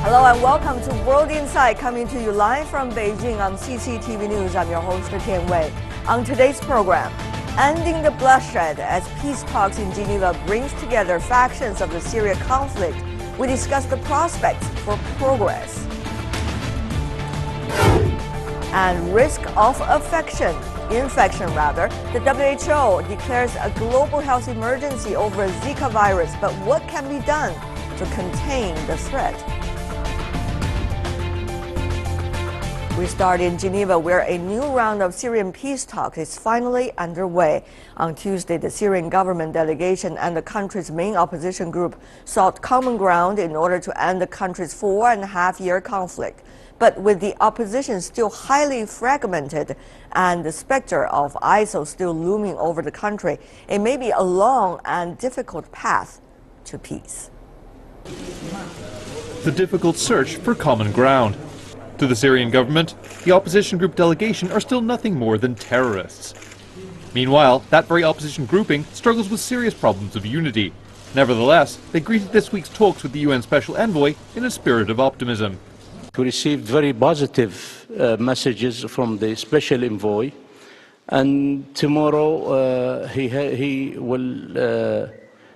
Hello and welcome to World Insight, coming to you live from Beijing on CCTV News. I'm your host, Tian Wei. On today's program, ending the bloodshed as peace talks in Geneva brings together factions of the Syria conflict. We discuss the prospects for progress. And risk of infection, the WHO declares a global health emergency over Zika virus. But what can be done to contain the threat? We start in Geneva, where a new round of Syrian peace talks is finally underway. On Tuesday, the Syrian government delegation and the country's main opposition group sought common ground in order to end the country's 4.5-year conflict. But with the opposition still highly fragmented and the specter of ISIL still looming over the country, it may be a long and difficult path to peace. The difficult search for common ground. To the Syrian government, the opposition group delegation are still nothing more than terrorists. Meanwhile, that very opposition grouping struggles with serious problems of unity. Nevertheless, they greeted this week's talks with the UN Special Envoy in a spirit of optimism. We received very positive messages from the Special Envoy, and tomorrow he will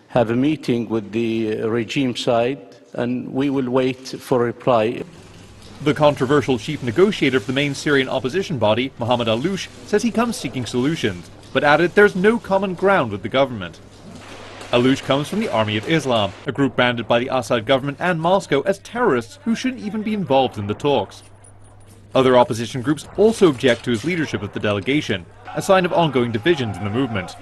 have a meeting with the regime side, and we will wait for a reply. The controversial chief negotiator for the main Syrian opposition body, Mohammed Alouche, says he comes seeking solutions, but added there's no common ground with the government. Alouche comes from the Army of Islam, a group branded by the Assad government and Moscow as terrorists who shouldn't even be involved in the talks. Other opposition groups also object to his leadership of the delegation, a sign of ongoing divisions in the movement.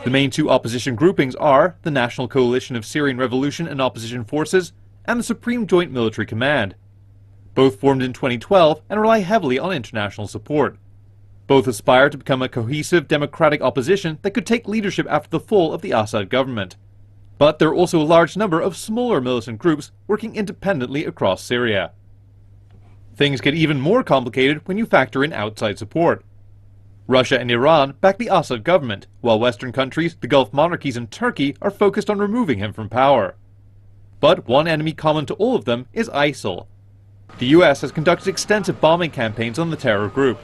The main two opposition groupings are the National Coalition of Syrian Revolution and Opposition Forces and the Supreme Joint Military Command. Both formed in 2012 and rely heavily on international support. Both aspire to become a cohesive democratic opposition that could take leadership after the fall of the Assad government. But there are also a large number of smaller militant groups working independently across Syria. Things get even more complicated when you factor in outside support. Russia and Iran back the Assad government, while Western countries, the Gulf monarchies and Turkey are focused on removing him from power. But one enemy common to all of them is ISIL. The US has conducted extensive bombing campaigns on the terror group.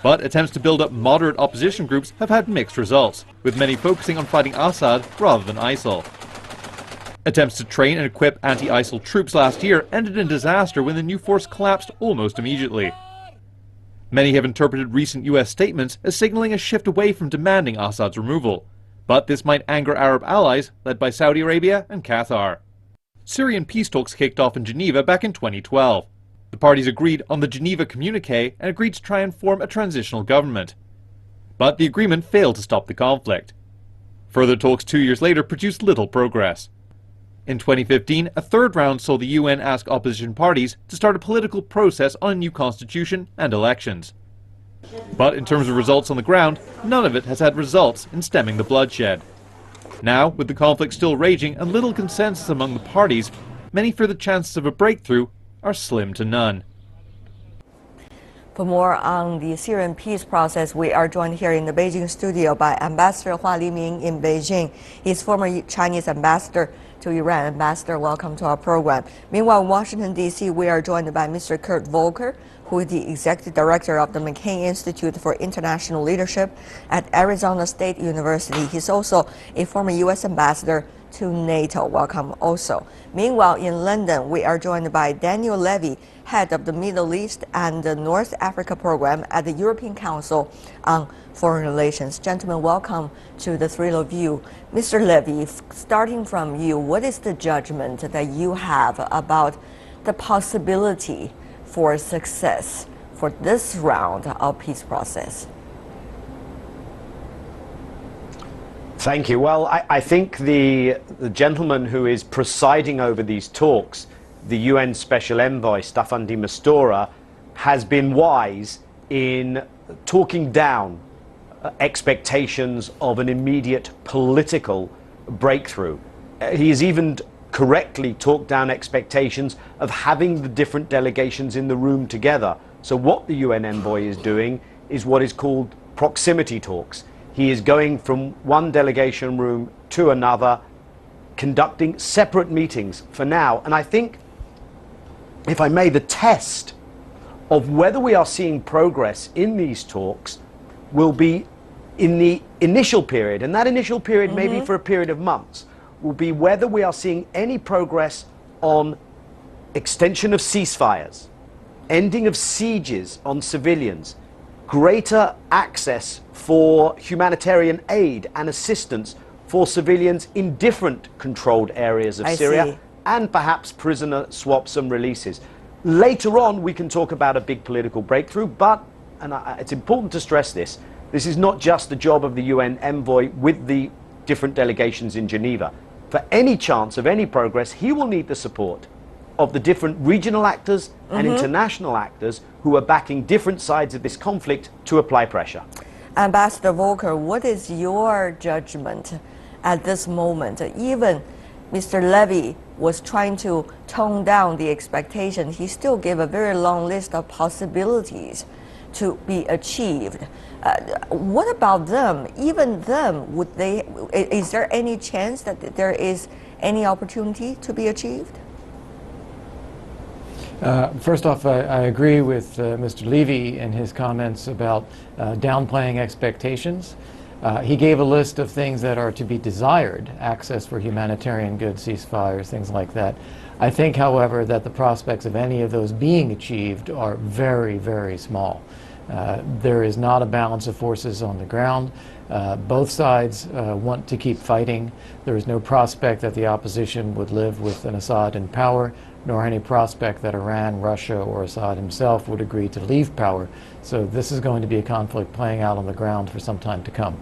But attempts to build up moderate opposition groups have had mixed results, with many focusing on fighting Assad rather than ISIL. Attempts to train and equip anti-ISIL troops last year ended in disaster when the new force collapsed almost immediately. Many have interpreted recent US statements as signaling a shift away from demanding Assad's removal. But this might anger Arab allies led by Saudi Arabia and Qatar. Syrian peace talks kicked off in Geneva back in 2012. The parties agreed on the Geneva Communiqué and agreed to try and form a transitional government. But the agreement failed to stop the conflict. Further talks 2 years later produced little progress. In 2015, a third round saw the UN ask opposition parties to start a political process on a new constitution and elections. But in terms of results on the ground, none of it has had results in stemming the bloodshed. Now, with the conflict still raging and little consensus among the parties, many fear the chances of a breakthrough are slim to none. For more on the Syrian peace process, we are joined here in the Beijing studio by Ambassador Hua Liming in Beijing. He's former Chinese ambassador to Iran. Ambassador, welcome to our program. Meanwhile, in Washington, D.C., we are joined by Mr. Kurt Volker, who is the executive director of the McCain Institute for International Leadership at Arizona State University. He's also a former U.S. ambassador to NATO. Welcome also. Meanwhile, in London, we are joined by Daniel Levy, head of the Middle East and the North Africa program at the European Council on Foreign Relations. Gentlemen, welcome to the three of you. Mr. Levy, starting from you, what is the judgment that you have about the possibility for success for this round of peace process? Thank you. Well, I think the gentleman who is presiding over these talks, the UN Special Envoy, Staffan de Mistura, has been wise in talking down expectations of an immediate political breakthrough. He has even correctly talked down expectations of having the different delegations in the room together. So what the UN envoy is doing is what is called proximity talks. He is going from one delegation room to another, conducting separate meetings for now. And I think if I may, the test of whether we are seeing progress in these talks will be in the initial period, and that initial period, maybe for a period of months, will be whether we are seeing any progress on extension of ceasefires, ending of sieges on civilians, greater access for humanitarian aid and assistance for civilians in different controlled areas of Syria, and perhaps prisoner swaps and releases. Later on, we can talk about a big political breakthrough, but, and it's important to stress this, this is not just the job of the UN envoy with the different delegations in Geneva. For any chance of any progress, he will need the support of the different regional actors and international actors who are backing different sides of this conflict to apply pressure. Ambassador Volker, what is your judgment at this moment? Even Mr. Levy was trying to tone down the expectation. He still gave a very long list of possibilities to be achieved. What about them? Even them, would they? Is there any chance that there is any opportunity to be achieved? First off, I agree with Mr. Levy in his comments about downplaying expectations. He gave a list of things that are to be desired, access for humanitarian goods, ceasefires, things like that. I think, however, that the prospects of any of those being achieved are very, very small. There is not a balance of forces on the ground. Both sides want to keep fighting. There is no prospect that the opposition would live with an Assad in power, nor any prospect that Iran, Russia, or Assad himself would agree to leave power. So this is going to be a conflict playing out on the ground for some time to come.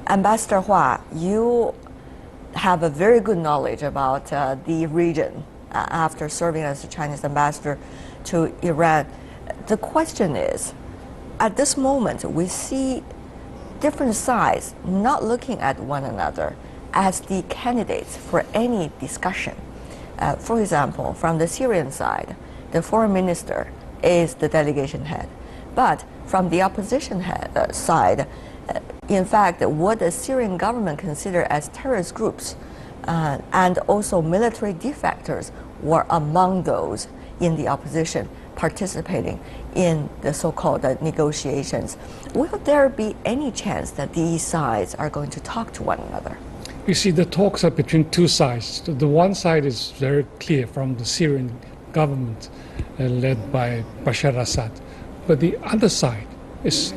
Ambassador Hua, you have a very good knowledge about the region after serving as the Chinese ambassador to Iran. The question is, at this moment, we see different sides not looking at one another as the candidates for any discussion. For example, from the Syrian side, the foreign minister is the delegation head. But from the opposition side, in fact, what the Syrian government consider as terrorist groups and also military defectors were among those in the opposition participating in the so-called negotiations. Will there be any chance that these sides are going to talk to one another? You see, the talks are between two sides. The one side is very clear from the Syrian government led by Bashar Assad. But the other side is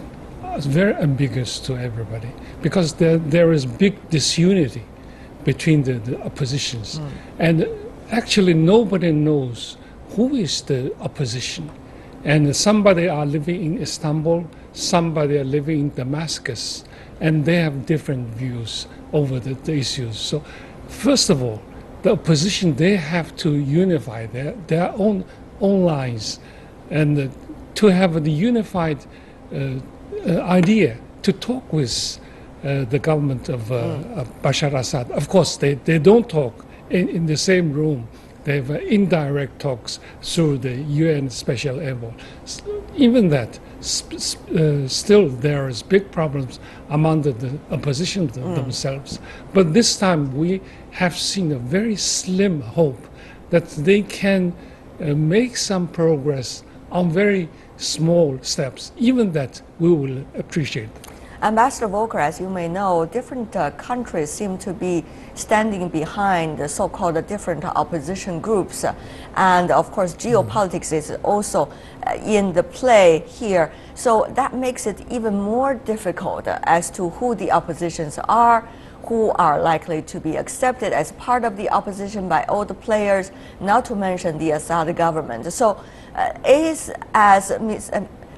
very ambiguous to everybody because there is big disunity between the oppositions. And actually nobody knows who is the opposition. And somebody are living in Istanbul, somebody are living in Damascus, and they have different views over the issues. So first of all, the opposition, they have to unify their own lines and to have the unified idea to talk with the government of Bashar Assad. Of course, they don't talk in the same room. They have indirect talks through the UN Special Envoy. Even that, still there is big problems among the opposition themselves. But this time we have seen a very slim hope that they can make some progress on very small steps. Even that we will appreciate. Ambassador Volker, as you may know, different countries seem to be standing behind the so-called different opposition groups. And of course, geopolitics is also in the play here. So that makes it even more difficult as to who the oppositions are, who are likely to be accepted as part of the opposition by all the players, not to mention the Assad government. So as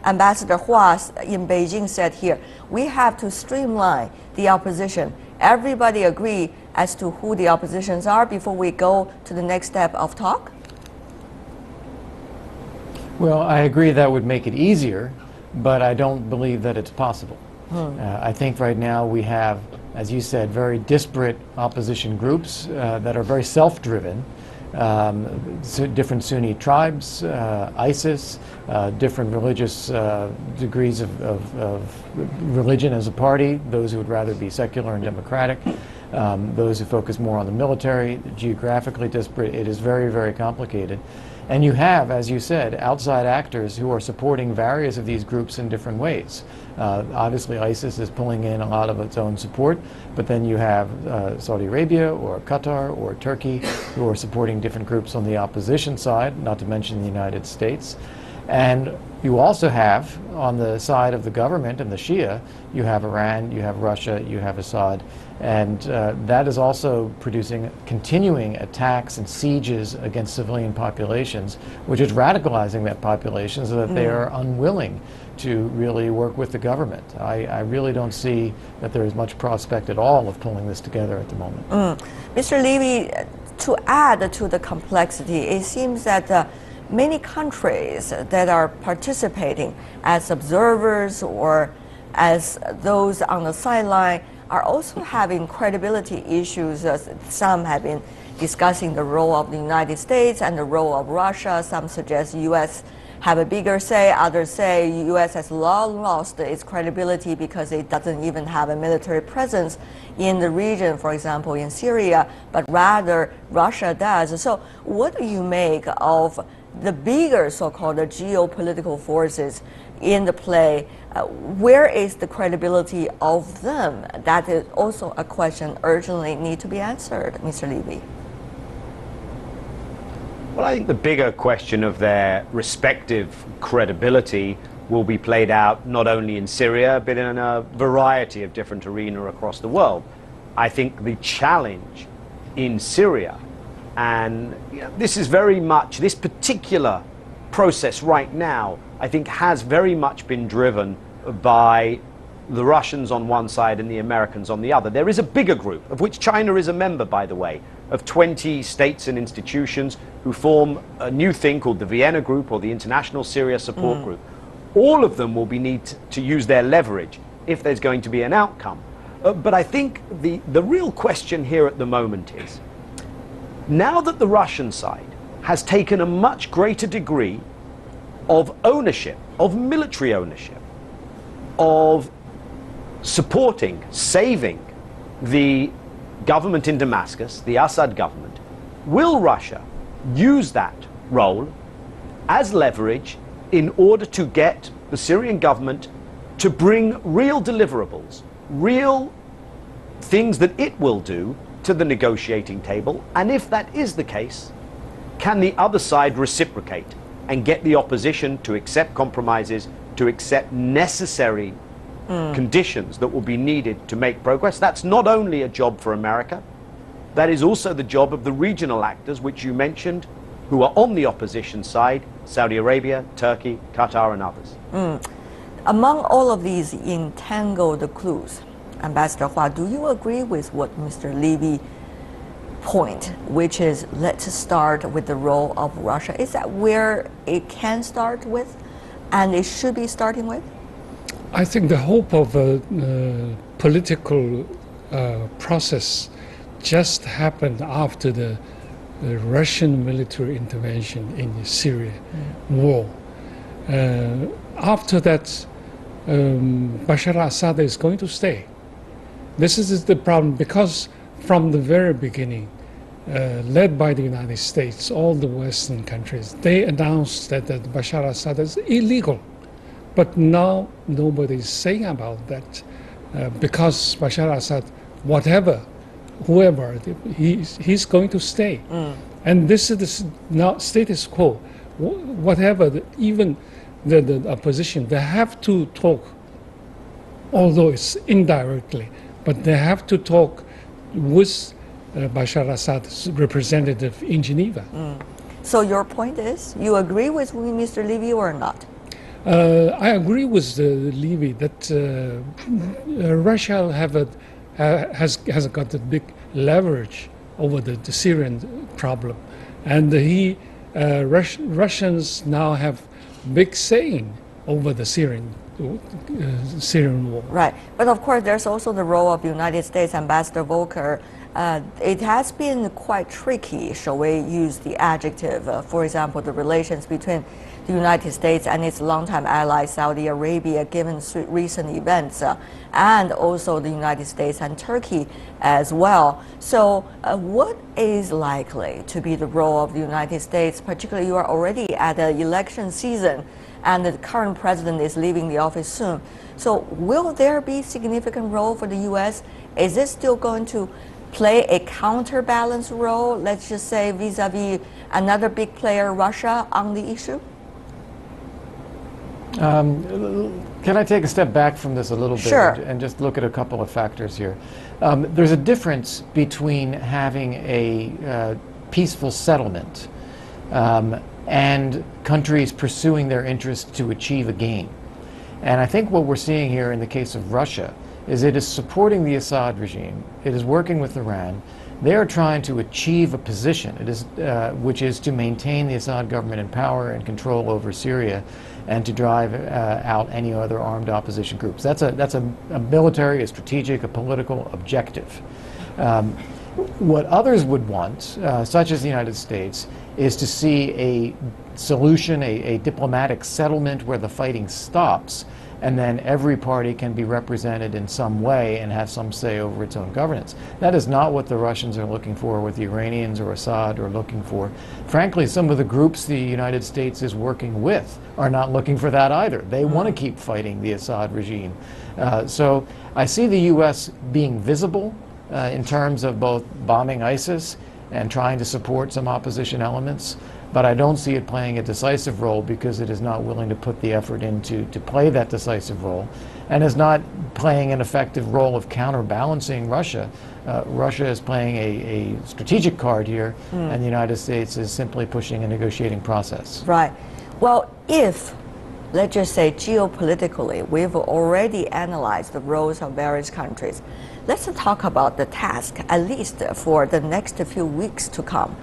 Ambassador Hua in Beijing said here, we have to streamline the opposition. Everybody agree as to who the oppositions are before we go to the next step of talk? Well, I agree that would make it easier, but I don't believe that it's possible. I think right now we have, as you said, very disparate opposition groups that are very self-driven. Different Sunni tribes, ISIS, different religious degrees of religion as a party, those who would rather be secular and democratic. those who focus more on the military, geographically disparate. It is very, very complicated. And you have, as you said, outside actors who are supporting various of these groups in different ways. Obviously, ISIS is pulling in a lot of its own support, but then you have Saudi Arabia or Qatar or Turkey who are supporting different groups on the opposition side, not to mention the United States. And you also have, on the side of the government and the Shia, you have Iran, you have Russia, you have Assad. And that is also producing continuing attacks and sieges against civilian populations, which is radicalizing that population so that they are unwilling to really work with the government. I really don't see that there is much prospect at all of pulling this together at the moment. Mr. Levy, to add to the complexity, it seems that many countries that are participating as observers or as those on the sideline are also having credibility issues. Some have been discussing the role of the United States and the role of Russia. Some suggest U.S. have a bigger say. Others say U.S. has long lost its credibility because it doesn't even have a military presence in the region, for example, in Syria, but rather Russia does. So what do you make of the bigger so-called geopolitical forces in the play? Where is the credibility of them? That is also a question urgently need to be answered, Mr. Levy. Well, I think the bigger question of their respective credibility will be played out not only in Syria, but in a variety of different arenas across the world. I think the challenge in Syria, and this is very much, this particular process right now, I think has very much been driven by the Russians on one side and the Americans on the other. There is a bigger group, of which China is a member, by the way, of 20 states and institutions who form a new thing called the Vienna Group or the International Syria Support Group. All of them will need to use their leverage if there's going to be an outcome. But I think the real question here at the moment is, now that the Russian side has taken a much greater degree of ownership, of military ownership, of supporting, saving the government in Damascus, the Assad government, will Russia use that role as leverage in order to get the Syrian government to bring real deliverables, real things that it will do to the negotiating table? And if that is the case, can the other side reciprocate and get the opposition to accept compromises, to accept necessary conditions that will be needed to make progress? That's not only a job for America, that is also the job of the regional actors, which you mentioned, who are on the opposition side, Saudi Arabia, Turkey, Qatar, and others. Among all of these entangled clues, Ambassador Hua, do you agree with what Mr. Levy point, which is let's start with the role of Russia? Is that where it can start with and it should be starting with? I think the hope of a political process just happened after the Russian military intervention in the Syria war. After that, Bashar al-Assad is going to stay. This is the problem, because from the very beginning, led by the United States, all the Western countries, they announced that Bashar al-Assad is illegal. But now nobody is saying about that, because Bashar al-Assad, whoever, he's going to stay. And this is now status quo. Whatever, even the opposition, they have to talk, although it's indirectly, but they have to talk with Bashar al-Assad's representative in Geneva. So your point is, you agree with Mr. Levy or not? I agree with Levy that Russia has got a big leverage over the Syrian problem, and Russians now have big saying over the Syrian war. Right, but of course there's also the role of United States. Ambassador Volker It has been quite tricky, shall we use the adjective, for example, the relations between the United States and its longtime ally Saudi Arabia, given recent events, and also the United States and Turkey as well. So what is likely to be the role of the United States, particularly you are already at the election season and the current president is leaving the office soon. So will there be significant role for the U.S.? Is it still going to play a counterbalance role, let's just say vis-a-vis another big player, Russia, on the issue? Can I take a step back from this a little bit? Sure. And just look at a couple of factors here? There's a difference between having a peaceful settlement and countries pursuing their interests to achieve a gain. And I think what we're seeing here in the case of Russia is it is supporting the Assad regime. It is working with Iran. They are trying to achieve a position, which is to maintain the Assad government in power and control over Syria and to drive out any other armed opposition groups. That's a military, a strategic, a political objective. What others would want, such as the United States, is to see a solution, a diplomatic settlement where the fighting stops, and then every party can be represented in some way and have some say over its own governance. That is not what the Russians are looking for, what the Iranians or Assad are looking for. Frankly, some of the groups the United States is working with are not looking for that either. They want to keep fighting the Assad regime. So I see the U.S. being visible in terms of both bombing ISIS and trying to support some opposition elements, but I don't see it playing a decisive role because it is not willing to put the effort into to play that decisive role, and is not playing an effective role of counterbalancing Russia. Russia is playing a strategic card here, and the United States is simply pushing a negotiating process. Right. Well, if, let's just say geopolitically, we've already analyzed the roles of various countries, let's talk about the task, at least for the next few weeks to come.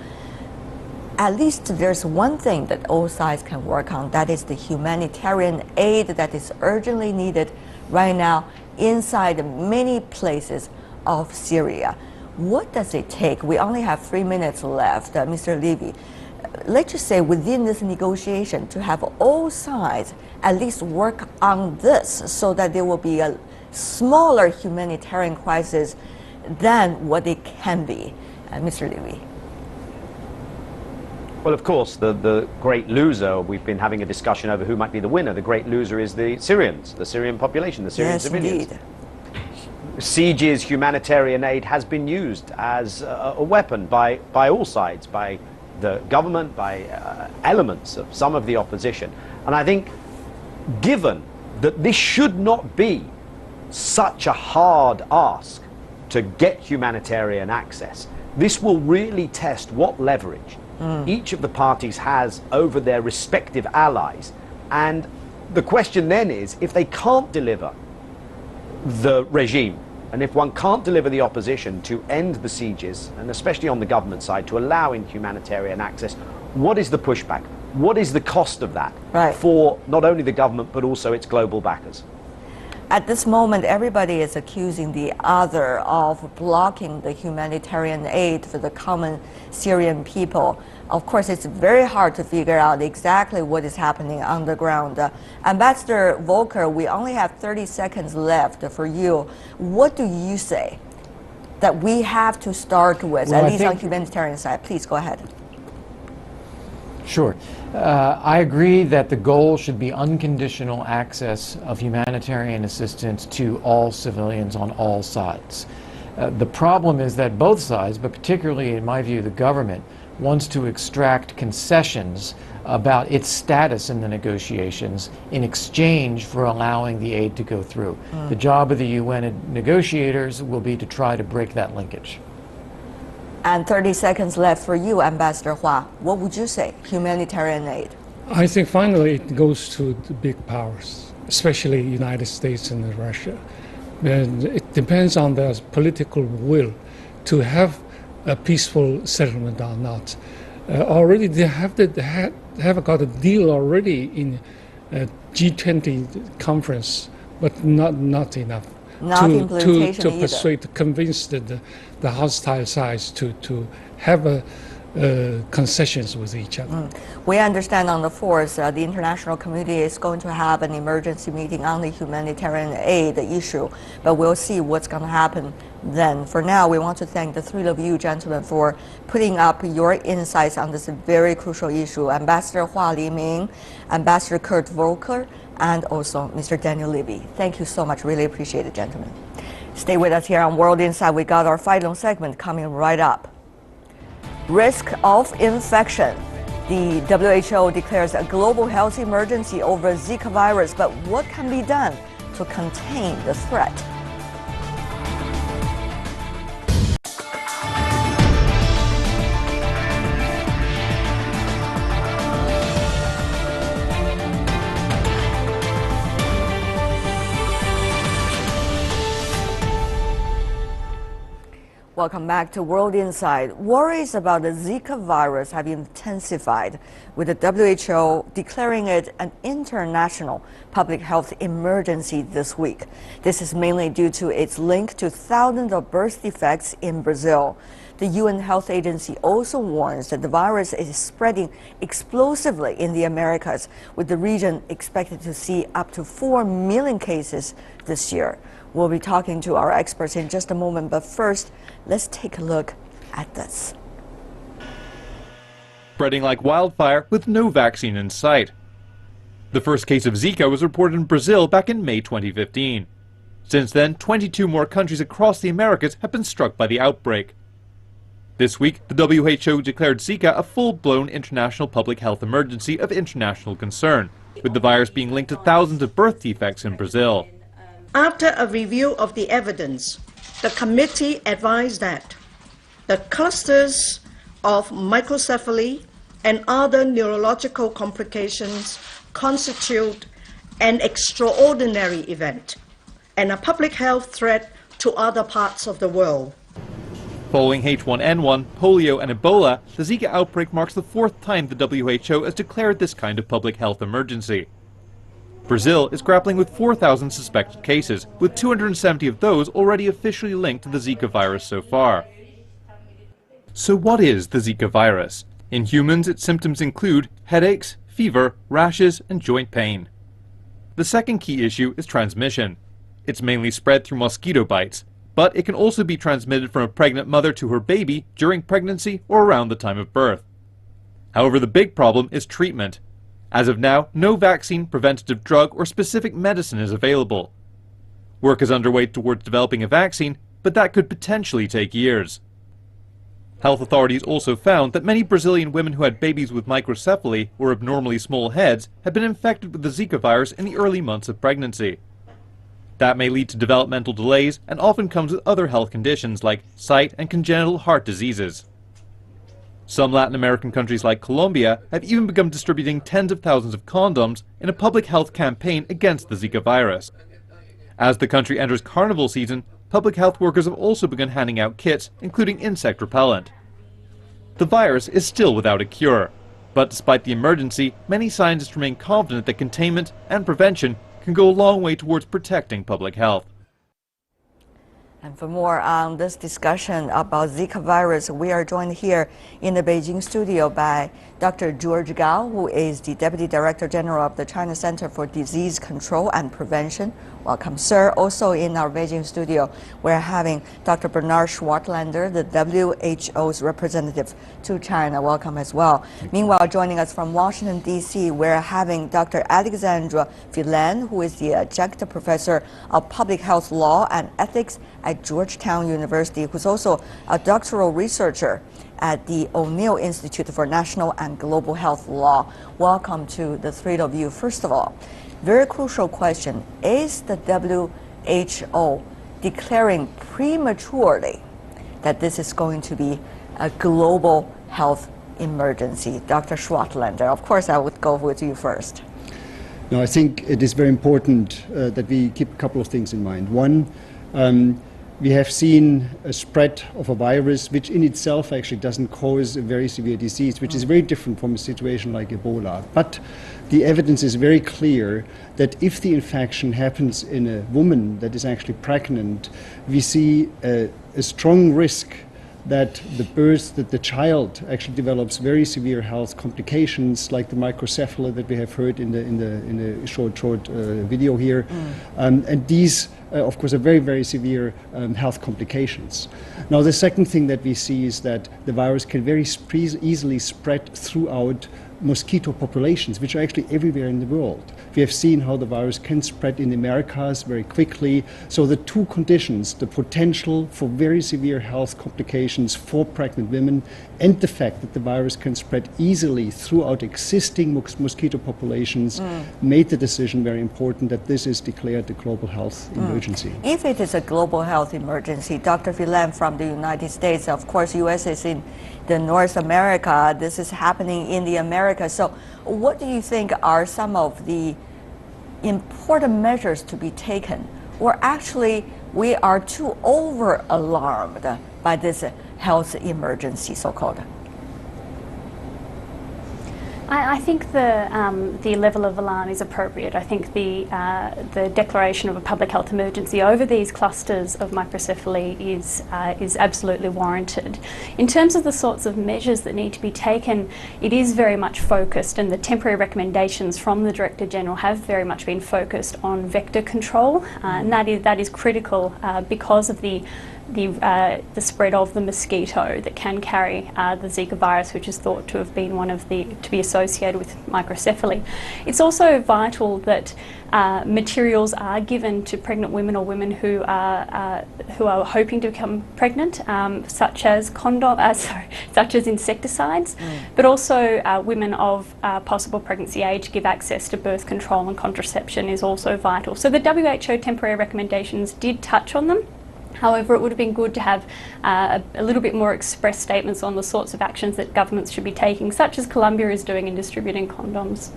At least there's one thing that all sides can work on, that is the humanitarian aid that is urgently needed right now inside many places of Syria. What does it take? We only have 3 minutes left, Mr. Levy. Let's just say within this negotiation to have all sides at least work on this so that there will be a smaller humanitarian crisis than what it can be. Mr. Levy. Well, of course, the great loser, we've been having a discussion over who might be the winner. The great loser is the Syrians, the Syrian population, the Syrian civilians. Indeed. Siege's humanitarian aid has been used as a weapon by all sides, by the government, by elements of some of the opposition. And I think, given that this should not be such a hard ask to get humanitarian access, this will really test what leverage each of the parties has over their respective allies. And the question then is, if they can't deliver the regime, and if one can't deliver the opposition to end the sieges, and especially on the government side, to allow in humanitarian access, what is the pushback? What is the cost of that for not only the government, but also its global backers? At this moment, everybody is accusing the other of blocking the humanitarian aid for the common Syrian people. Of course, it's very hard to figure out exactly what is happening on the ground. Ambassador Volker, we only have 30 seconds left for you. What do you say that we have to start with, at least on the humanitarian side? Please go ahead. Sure. I agree that the goal should be unconditional access of humanitarian assistance to all civilians on all sides. The problem is that both sides, but particularly in my view the government, wants to extract concessions about its status in the negotiations in exchange for allowing the aid to go through. The job of the UN negotiators will be to try to break that linkage. And 30 seconds left for you, Ambassador Hua. What would you say, humanitarian aid? I think finally it goes to the big powers, especially the United States and Russia. And it depends on the political will to have a peaceful settlement or not. Already they have got a deal already in G20 conference, but not enough. Not implementation to either. persuade, to convince the hostile sides to have concessions with each other. We understand on the 4th, the international community is going to have an emergency meeting on the humanitarian aid issue, but we'll see what's going to happen then. For now, we want to thank the three of you gentlemen for putting up your insights on this very crucial issue. Ambassador Hua Liming, Ambassador Kurt Volker, and also Mr. Daniel Levy. Thank you so much. Really appreciate it, gentlemen. Stay with us here on World Insight. We got our final segment coming right up. Risk of infection. The WHO declares a global health emergency over Zika virus, but what can be done to contain the threat? Welcome back to World Insight. Worries about the Zika virus have intensified, with the WHO declaring it an international public health emergency this week. This is mainly due to its link to thousands of birth defects in Brazil. The UN Health Agency also warns that the virus is spreading explosively in the Americas, with the region expected to see up to 4 million cases this year. We'll be talking to our experts in just a moment, but first, let's take a look at this. Spreading like wildfire with no vaccine in sight. The first case of Zika was reported in Brazil back in May 2015. Since then, 22 more countries across the Americas have been struck by the outbreak. This week, the WHO declared Zika a full-blown international public health emergency of international concern, with the virus being linked to thousands of birth defects in Brazil. After a review of the evidence, the committee advised that the clusters of microcephaly and other neurological complications constitute an extraordinary event and a public health threat to other parts of the world. Following H1N1, polio and Ebola, the Zika outbreak marks the 4th time the WHO has declared this kind of public health emergency. Brazil is grappling with 4,000 suspected cases, with 270 of those already officially linked to the Zika virus so far. So what is the Zika virus? In humans, its symptoms include headaches, fever, rashes, and joint pain. The second key issue is transmission. It's mainly spread through mosquito bites, but it can also be transmitted from a pregnant mother to her baby during pregnancy or around the time of birth. However, the big problem is treatment. As of now, no vaccine, preventative drug, or specific medicine is available. Work is underway towards developing a vaccine, but that could potentially take years. Health authorities also found that many Brazilian women who had babies with microcephaly or abnormally small heads had been infected with the Zika virus in the early months of pregnancy. That may lead to developmental delays and often comes with other health conditions like sight and congenital heart diseases. Some Latin American countries like Colombia have even begun distributing tens of thousands of condoms in a public health campaign against the Zika virus. As the country enters carnival season, public health workers have also begun handing out kits, including insect repellent. The virus is still without a cure, but despite the emergency, many scientists remain confident that containment and prevention can go a long way towards protecting public health. And for more on this discussion about Zika virus, we are joined here in the Beijing studio by Dr. George Gao, who is the Deputy Director General of the China Center for Disease Control and Prevention. Welcome, sir. Also in our Beijing studio, we're having Dr. Bernard Schwartlander, the WHO's representative to China. Welcome as well. Meanwhile, joining us from Washington, D.C., we're having Dr. Alexandra Phelan, who is the Adjunct Professor of Public Health Law and Ethics at Georgetown University, who's also a doctoral researcher at the O'Neill Institute for National and Global Health Law. Welcome to the three of you. First of all, very crucial question. Is the WHO declaring prematurely that this is going to be a global health emergency? Dr. Schwartlander, of course I would go with you first. No, I think it is very important that we keep a couple of things in mind. One, We have seen a spread of a virus which in itself actually doesn't cause a very severe disease, which is very different from a situation like Ebola. But the evidence is very clear that if the infection happens in a woman that is actually pregnant, we see a strong risk that the child actually develops very severe health complications like the microcephaly that we have heard in the short video here. And these of course, are very, very severe health complications. Now, the second thing that we see is that the virus can very easily spread throughout mosquito populations, which are actually everywhere in the world. We have seen how the virus can spread in the Americas very quickly. So the two conditions, the potential for very severe health complications for pregnant women and the fact that the virus can spread easily throughout existing mosquito populations made the decision very important that this is declared a global health emergency. If it is a global health emergency, Dr. Villan from the United States, of course, U.S. is in the North America, this is happening in the Americas. So what do you think are some of the important measures to be taken? Or actually, we are too over-alarmed by this health emergency, so-called? I think the level of alarm is appropriate. I think the declaration of a public health emergency over these clusters of microcephaly is absolutely warranted. In terms of the sorts of measures that need to be taken, it is very much focused, and the temporary recommendations from the Director General have very much been focused on vector control, and that is critical because of the spread of the mosquito that can carry the Zika virus, which is thought to have been to be associated with microcephaly. It's also vital that materials are given to pregnant women or women who are hoping to become pregnant, such as such as insecticides, but also women of possible pregnancy age give access to birth control and contraception is also vital. So the WHO temporary recommendations did touch on them. However, it would have been good to have a little bit more express statements on the sorts of actions that governments should be taking, such as Colombia is doing in distributing condoms.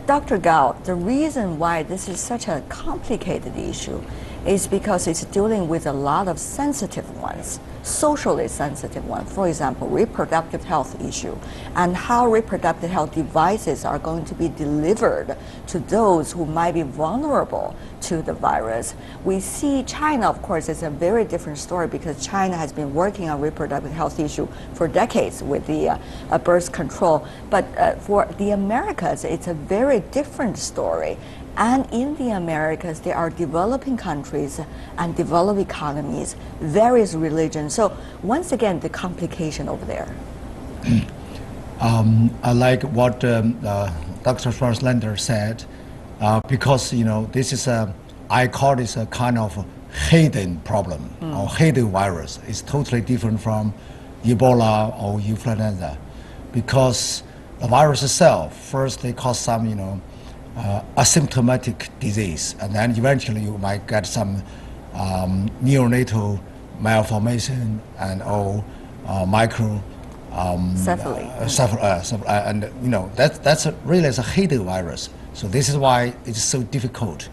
Dr. Gao, the reason why this is such a complicated issue is because it's dealing with a lot of sensitive ones, socially sensitive ones. For example, reproductive health issue, and how reproductive health devices are going to be delivered to those who might be vulnerable to the virus. We see China, of course, is a very different story because China has been working on reproductive health issue for decades with the birth control. But for the Americas, it's a very different story. And in the Americas, there are developing countries and developed economies, various religions. So once again, the complication over there. I like what Dr. Schwarzlander said, because this is I call this a kind of hidden problem or hidden virus. It's totally different from Ebola or influenza, because the virus itself first they cause some asymptomatic disease, and then eventually you might get some neonatal malformation and micro and that's really a hidden virus. So this is why it's so difficult.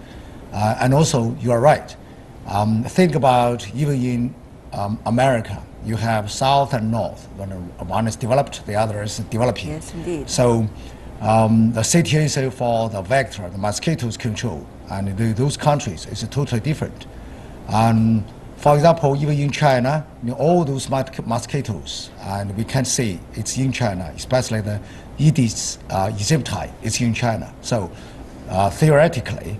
And also, you are right. Think about even in America, you have South and North. When one is developed, the other is developing. Yes, indeed. So the situation for the vector, the mosquitoes control, and those countries is totally different. And for example, even in China, all those mosquitoes, and we can see it's in China, especially the Aedes aegypti, it's in China. So theoretically,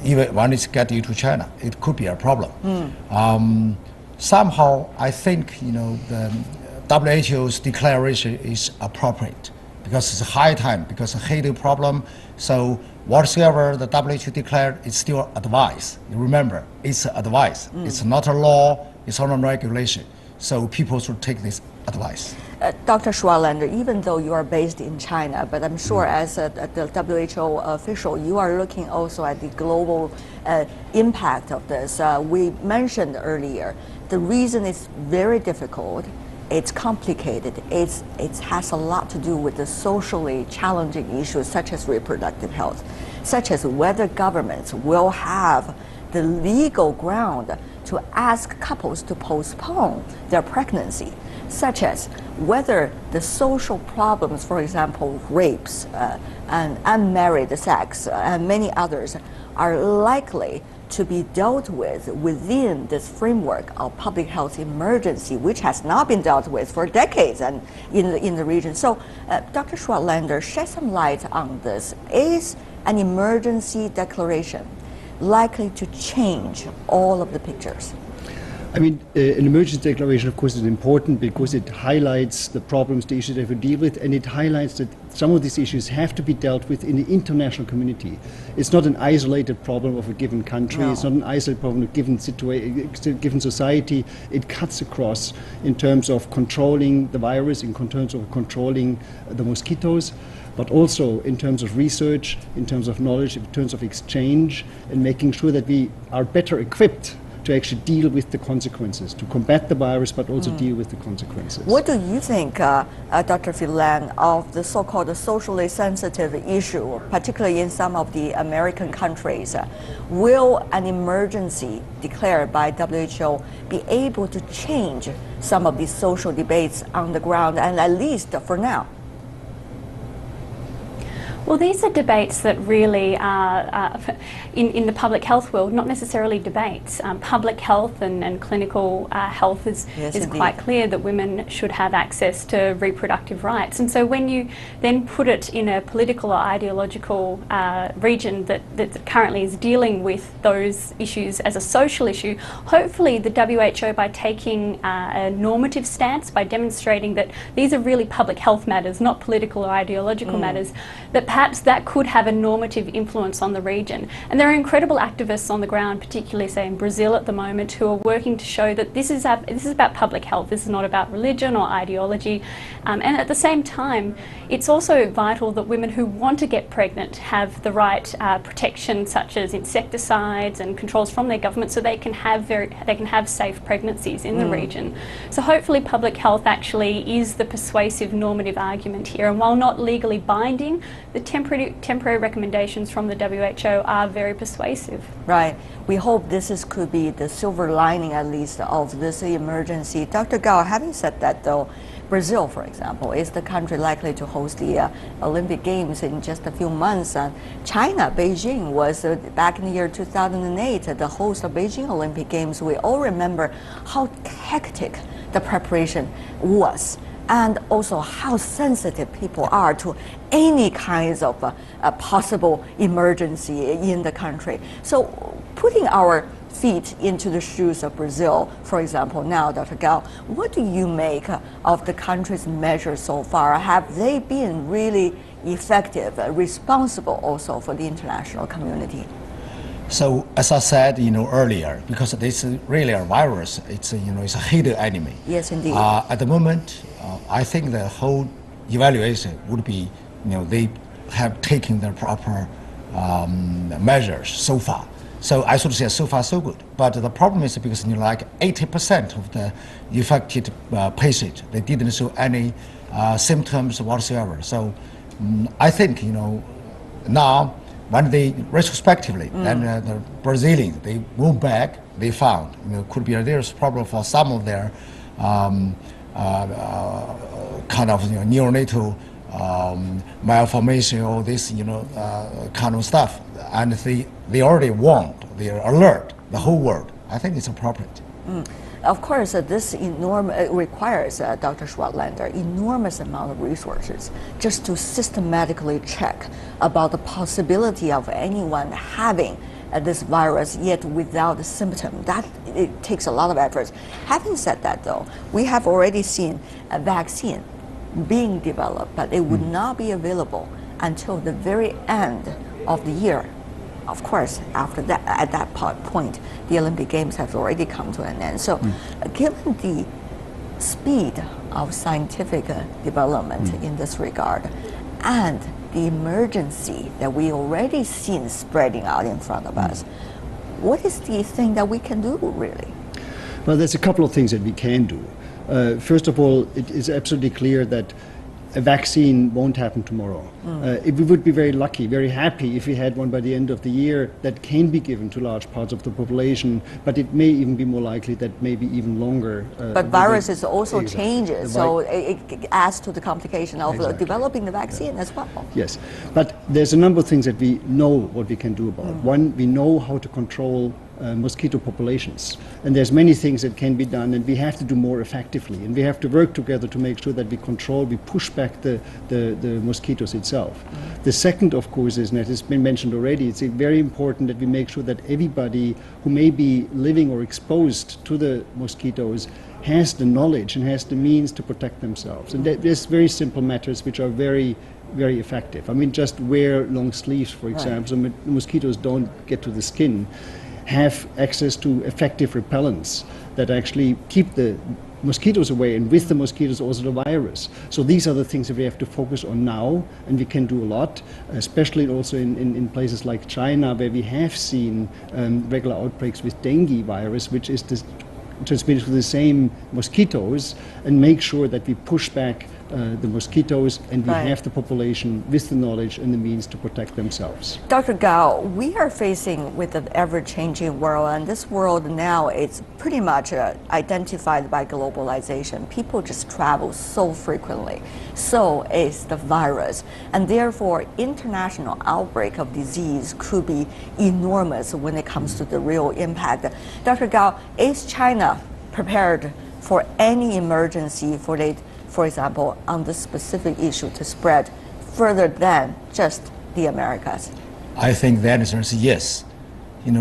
even when it's getting into China, it could be a problem. Somehow, I think the WHO's declaration is appropriate because it's a high time, because it's a hidden problem. So whatsoever the WHO declared, it's still advice. You remember, it's advice. It's not a law. It's not a regulation. So people should take this advice. Dr. Schwarzlander, even though you are based in China, but I'm sure as the WHO official, you are looking also at the global impact of this. We mentioned earlier, the reason it's very difficult, it's complicated, it has a lot to do with the socially challenging issues such as reproductive health, such as whether governments will have the legal ground to ask couples to postpone their pregnancy, such as whether the social problems, for example, rapes and unmarried sex and many others, are likely to be dealt with within this framework of public health emergency, which has not been dealt with for decades and in the region. So, Dr. Schwartlander, shed some light on this. Is an emergency declaration likely to change all of the pictures? I mean, an emergency declaration, of course, is important because it highlights the problems, the issues that we deal with, and it highlights that some of these issues have to be dealt with in the international community. It's not an isolated problem of a given country. No. It's not an isolated problem of a given society. It cuts across in terms of controlling the virus, in terms of controlling the mosquitoes, but also in terms of research, in terms of knowledge, in terms of exchange, and making sure that we are better equipped to actually deal with the consequences, to combat the virus, but also deal with the consequences. What do you think, Dr. Phelan, of the so-called socially sensitive issue, particularly in some of the American countries? Will an emergency declared by WHO be able to change some of these social debates on the ground, and at least for now? Well, these are debates that really are, in the public health world, not necessarily debates. Public health and clinical health is quite clear that women should have access to reproductive rights. And so when you then put it in a political or ideological region that currently is dealing with those issues as a social issue, hopefully the WHO, by taking a normative stance, by demonstrating that these are really public health matters, not political or ideological matters, that perhaps that could have a normative influence on the region. And there are incredible activists on the ground, particularly say in Brazil at the moment, who are working to show that this is about public health. This is not about religion or ideology. And at the same time, it's also vital that women who want to get pregnant have the right protection, such as insecticides and controls from their government, so they can have safe pregnancies in the region. So hopefully public health actually is the persuasive normative argument here. And while not legally binding, the temporary recommendations from the WHO are very persuasive. Right. We hope this could be the silver lining, at least, of this emergency. Dr. Gao, having said that, though, Brazil, for example, is the country likely to host the Olympic Games in just a few months. And China, Beijing, was back in the year 2008 the host of Beijing Olympic Games. We all remember how hectic the preparation was, and also how sensitive people are to any kinds of possible emergency in the country. So putting our feet into the shoes of Brazil, for example, now, Dr. Gao, what do you make of the country's measures so far? Have they been really effective, responsible also for the international community? So as I said, earlier, because this is really a virus, it's it's a hidden enemy. Yes, indeed. At the moment, I think the whole evaluation would be, they have taken the proper measures so far. So I should say so far so good. But the problem is because like 80% of the affected patients, they didn't show any symptoms whatsoever. So I think now when they retrospectively, then the Brazilians, they moved back, they found could be there's problem for some of their kind of neonatal malformation, all this kind of stuff, and they already warned, they are alert the whole world. I think it's appropriate. Of course, this requires, Dr. Schwartlander, enormous amount of resources just to systematically check about the possibility of anyone having this virus yet without a symptom. That it takes a lot of efforts. Having said that, though, we have already seen a vaccine being developed, but it would not be available until the very end of the year. Of course, after that, at that point, the Olympic Games have already come to an end. So, given the speed of scientific development in this regard, and the emergency that we already seen spreading out in front of us, what is the thing that we can do, really? Well, there's a couple of things that we can do. First of all, it is absolutely clear that a vaccine won't happen tomorrow. We would be very lucky, very happy if we had one by the end of the year that can be given to large parts of the population, but it may even be more likely that maybe even longer. But viruses also Exactly. changes, so it adds to the complication of developing the vaccine as well. Yes, but there's a number of things that we know what we can do about. One, we know how to control mosquito populations, and there's many things that can be done, and we have to do more effectively, and we have to work together to make sure that we push back the mosquitoes itself. The second, of course, is, and it has been mentioned already, it's very important that we make sure that everybody who may be living or exposed to the mosquitoes has the knowledge and has the means to protect themselves. And there's very simple matters which are very, very effective. I mean, just wear long sleeves, for example, so mosquitoes don't get to the skin. Have access to effective repellents that actually keep the mosquitoes away, and with the mosquitoes also the virus. So these are the things that we have to focus on now, and we can do a lot, especially also in places like China, where we have seen regular outbreaks with dengue virus, which is transmitted through the same mosquitoes, and make sure that we push back the mosquitoes, and we have the population with the knowledge and the means to protect themselves. Dr. Gao, we are facing with an ever-changing world, and this world now is pretty much identified by globalization. People just travel so frequently. So is the virus, and therefore international outbreak of disease could be enormous when it comes to the real impact. Dr. Gao, is China prepared for any emergency for example, on this specific issue to spread further than just the Americas? I think the answer is yes.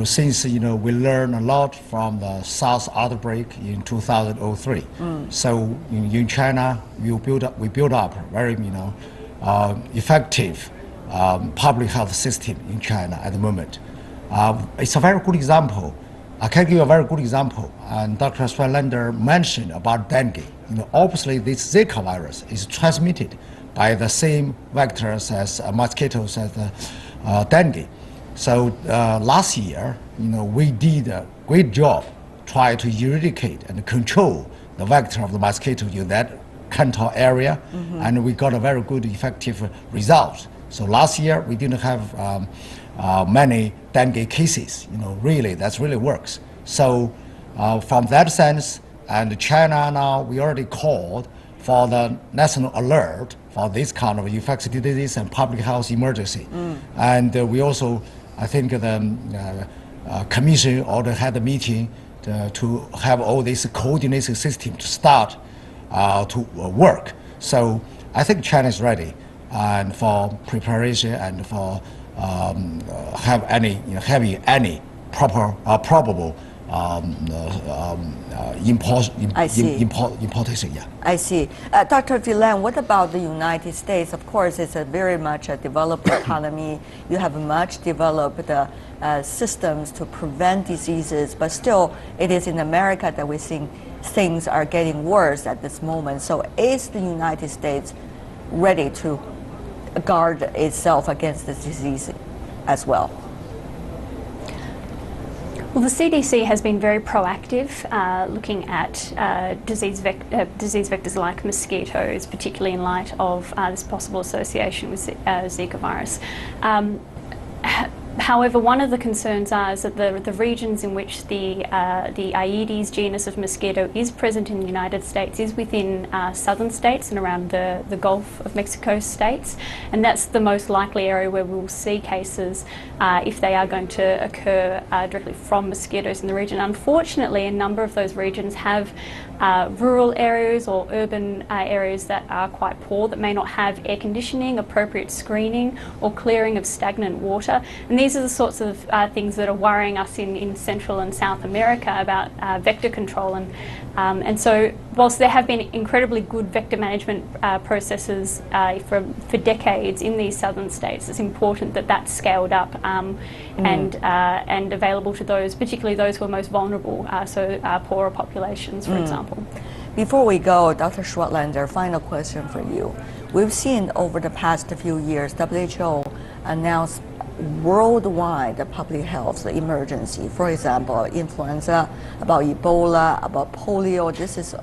Since we learned a lot from the SARS outbreak in 2003. So in China, we built up very effective public health system in China at the moment. It's a very good example. I can give you a very good example, and Dr. Swalander mentioned about dengue. Obviously this Zika virus is transmitted by the same vectors as mosquitoes as dengue. So last year, we did a great job trying to eradicate and control the vector of the mosquito in that Canton area, and we got a very good, effective result. So last year we didn't have many dengue cases. Really, that really works. So from that sense, and China now, we already called for the national alert for this kind of infectious disease and public health emergency. And we also, I think the commission already had a meeting to have all this coordination system to start to work. So I think China is ready and for preparation and for having any probable importation. Yeah. I see. Dr. Villan, what about the United States? Of course, it's a very much a developed economy. You have much developed systems to prevent diseases, but still, it is in America that we think things are getting worse at this moment. So is the United States ready to guard itself against this disease as well? Well, the CDC has been very proactive looking at disease vectors like mosquitoes, particularly in light of this possible association with Zika virus. However, one of the concerns is that the regions in which the Aedes genus of mosquito is present in the United States is within southern states and around the Gulf of Mexico states, and that's the most likely area where we will see cases if they are going to occur directly from mosquitoes in the region. Unfortunately, a number of those regions have rural areas or urban areas that are quite poor, that may not have air conditioning, appropriate screening or clearing of stagnant water. And these are the sorts of things that are worrying us in Central and South America about vector control. And so whilst there have been incredibly good vector management processes for decades in these southern states, it's important that that's scaled up and available to those, particularly those who are most vulnerable, so poorer populations, for example. Before we go, Dr. Schwartlander, final question for you. We've seen over the past few years, WHO announced worldwide public health emergency. For example, influenza, about Ebola, about polio. This is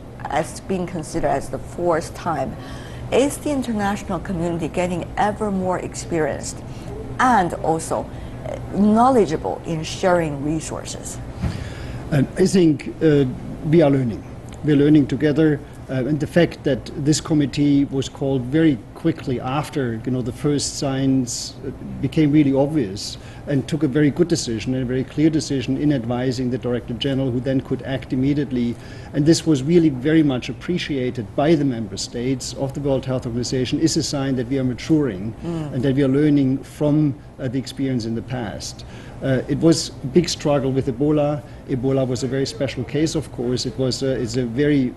being considered as the fourth time. Is the international community getting ever more experienced and also knowledgeable in sharing resources? I think we are learning. We're learning together. And the fact that this committee was called very quickly after the first signs became really obvious, and took a very good decision and a very clear decision in advising the Director General, who then could act immediately. And this was really very much appreciated by the member states of the World Health Organization, is a sign that we are maturing and that we are learning from the experience in the past. It was a big struggle with Ebola. Ebola was a very special case, of course. It's a very,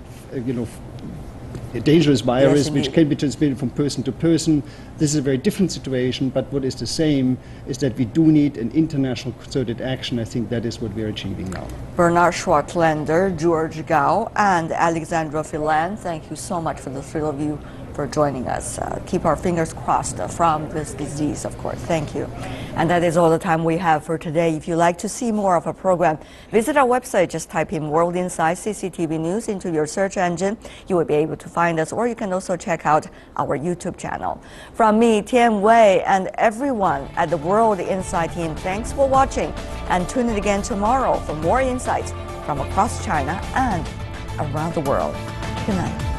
a dangerous virus, yes, which can be transmitted from person to person. This is a very different situation, but what is the same is that we do need an international concerted action. I think that is what we're achieving now. Bernard Schwartlander, George Gao, and Alexandra Filan, thank you so much for the three of you for joining us. Keep our fingers crossed from this disease, of course. Thank you. And that is all the time we have for today. If you'd like to see more of our program, visit our website. Just type in World Insight CCTV News into your search engine. You will be able to find us, or you can also check out our YouTube channel. From me, Tian Wei, and everyone at the World Insight team, thanks for watching, and tune in again tomorrow for more insights from across China and around the world. Good night.